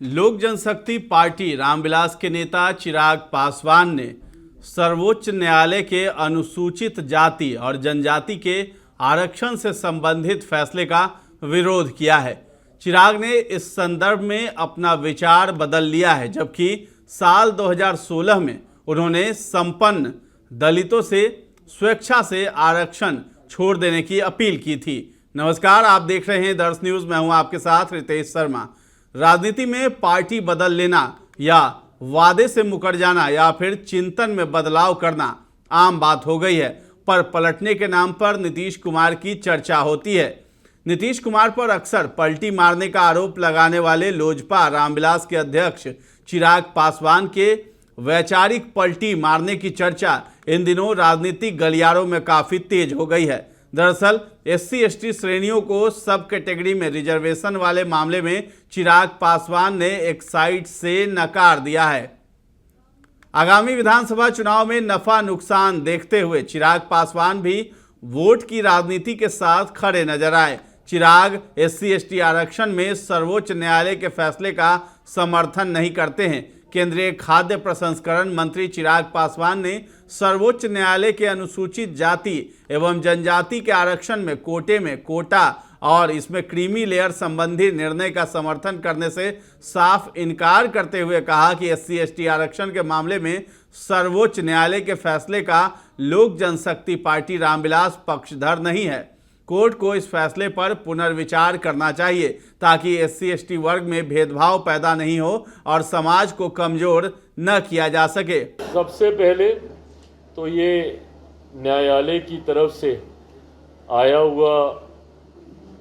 लोक जनशक्ति पार्टी रामविलास के नेता चिराग पासवान ने सर्वोच्च न्यायालय के अनुसूचित जाति और जनजाति के आरक्षण से संबंधित फैसले का विरोध किया है। चिराग ने इस संदर्भ में अपना विचार बदल लिया है, जबकि साल 2016 में उन्होंने संपन्न दलितों से स्वेच्छा से आरक्षण छोड़ देने की अपील की थी। नमस्कार, आप देख रहे हैं दर्श न्यूज। मैं हूं आपके साथ रितेश शर्मा। राजनीति में पार्टी बदल लेना या वादे से मुकर जाना या फिर चिंतन में बदलाव करना आम बात हो गई है, पर पलटने के नाम पर नीतीश कुमार की चर्चा होती है। नीतीश कुमार पर अक्सर पलटी मारने का आरोप लगाने वाले लोजपा रामविलास के अध्यक्ष चिराग पासवान के वैचारिक पलटी मारने की चर्चा इन दिनों राजनीतिक गलियारों में काफी तेज हो गई है। दरअसल SC/ST श्रेणियों को सब कैटेगरी में रिजर्वेशन वाले मामले में चिराग पासवान ने एक साइड से नकार दिया है। आगामी विधानसभा चुनाव में नफा नुकसान देखते हुए चिराग पासवान भी वोट की राजनीति के साथ खड़े नजर आए। चिराग SC/ST आरक्षण में सर्वोच्च न्यायालय के फैसले का समर्थन नहीं करते हैं। केंद्रीय खाद्य प्रसंस्करण मंत्री चिराग पासवान ने सर्वोच्च न्यायालय के अनुसूचित जाति एवं जनजाति के आरक्षण में कोटा और इसमें क्रीमी लेयर संबंधी निर्णय का समर्थन करने से साफ इनकार करते हुए कहा कि SC/ST आरक्षण के मामले में सर्वोच्च न्यायालय के फैसले का लोक जनशक्ति पार्टी रामविलास पक्षधर नहीं है। कोर्ट को इस फैसले पर पुनर्विचार करना चाहिए ताकि SC/ST वर्ग में भेदभाव पैदा नहीं हो और समाज को कमजोर न किया जा सके। सबसे पहले तो ये न्यायालय की तरफ से आया हुआ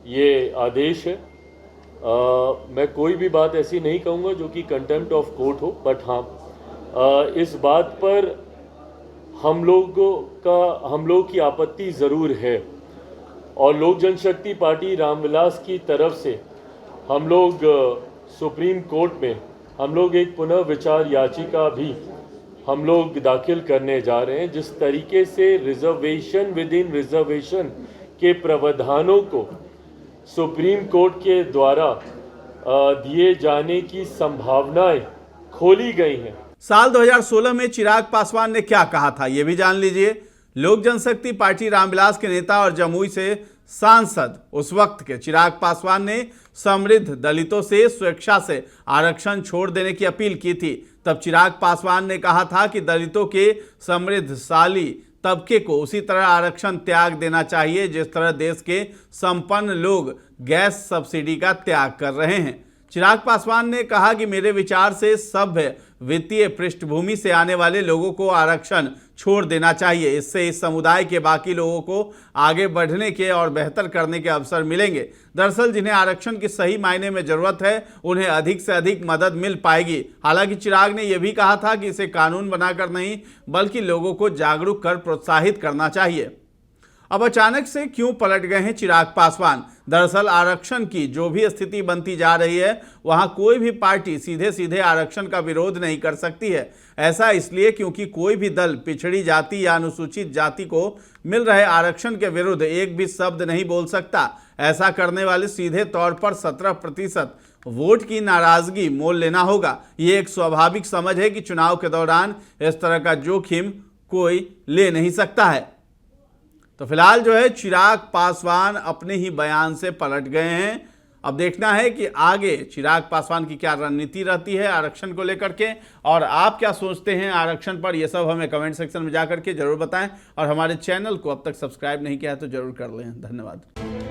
ये आदेश है। मैं कोई भी बात ऐसी नहीं कहूँगा जो कि कंटेम्प्ट ऑफ कोर्ट हो, बट हाँ, इस बात पर हम लोग की आपत्ति ज़रूर है और लोक जनशक्ति पार्टी रामविलास की तरफ से हम लोग सुप्रीम कोर्ट में एक पुनर्विचार याचिका भी हम लोग दाखिल करने जा रहे हैं। जिस तरीके से रिजर्वेशन विद इन रिजर्वेशन के प्रावधानों को सुप्रीम कोर्ट के द्वारा दिए जाने की संभावनाएं खोली गई हैं। साल 2016 में चिराग पासवान ने क्या कहा था, ये भी जान लीजिए। लोक जनशक्ति पार्टी रामविलास के नेता और जमुई से सांसद उस वक्त के चिराग पासवान ने समृद्ध दलितों से स्वेच्छा से आरक्षण छोड़ देने की अपील की थी। तब चिराग पासवान ने कहा था कि दलितों के समृद्धशाली तबके को उसी तरह आरक्षण त्याग देना चाहिए जिस तरह देश के संपन्न लोग गैस सब्सिडी का त्याग कर रहे हैं। चिराग पासवान ने कहा कि मेरे विचार से सभ्य वित्तीय पृष्ठभूमि से आने वाले लोगों को आरक्षण छोड़ देना चाहिए। इससे इस समुदाय के बाकी लोगों को आगे बढ़ने के और बेहतर करने के अवसर मिलेंगे। दरअसल जिन्हें आरक्षण की सही मायने में जरूरत है उन्हें अधिक से अधिक मदद मिल पाएगी। हालांकि चिराग ने यह भी कहा था कि इसे कानून बनाकर नहीं बल्कि लोगों को जागरूक कर प्रोत्साहित करना चाहिए। अब अचानक से क्यों पलट गए हैं चिराग पासवान? दरअसल आरक्षण की जो भी स्थिति बनती जा रही है वहां कोई भी पार्टी सीधे सीधे आरक्षण का विरोध नहीं कर सकती है। ऐसा इसलिए क्योंकि कोई भी दल पिछड़ी जाति या अनुसूचित जाति को मिल रहे आरक्षण के विरुद्ध एक भी शब्द नहीं बोल सकता। ऐसा करने वाले सीधे तौर पर 17% वोट की नाराजगी मोल लेना होगा। ये एक स्वाभाविक समझ है कि चुनाव के दौरान इस तरह का जोखिम कोई ले नहीं सकता है। तो फिलहाल जो है चिराग पासवान अपने ही बयान से पलट गए हैं। अब देखना है कि आगे चिराग पासवान की क्या रणनीति रहती है आरक्षण को लेकर के, और आप क्या सोचते हैं आरक्षण पर, ये सब हमें कमेंट सेक्शन में जा करके जरूर बताएं। और हमारे चैनल को अब तक सब्सक्राइब नहीं किया है तो जरूर कर लें। धन्यवाद।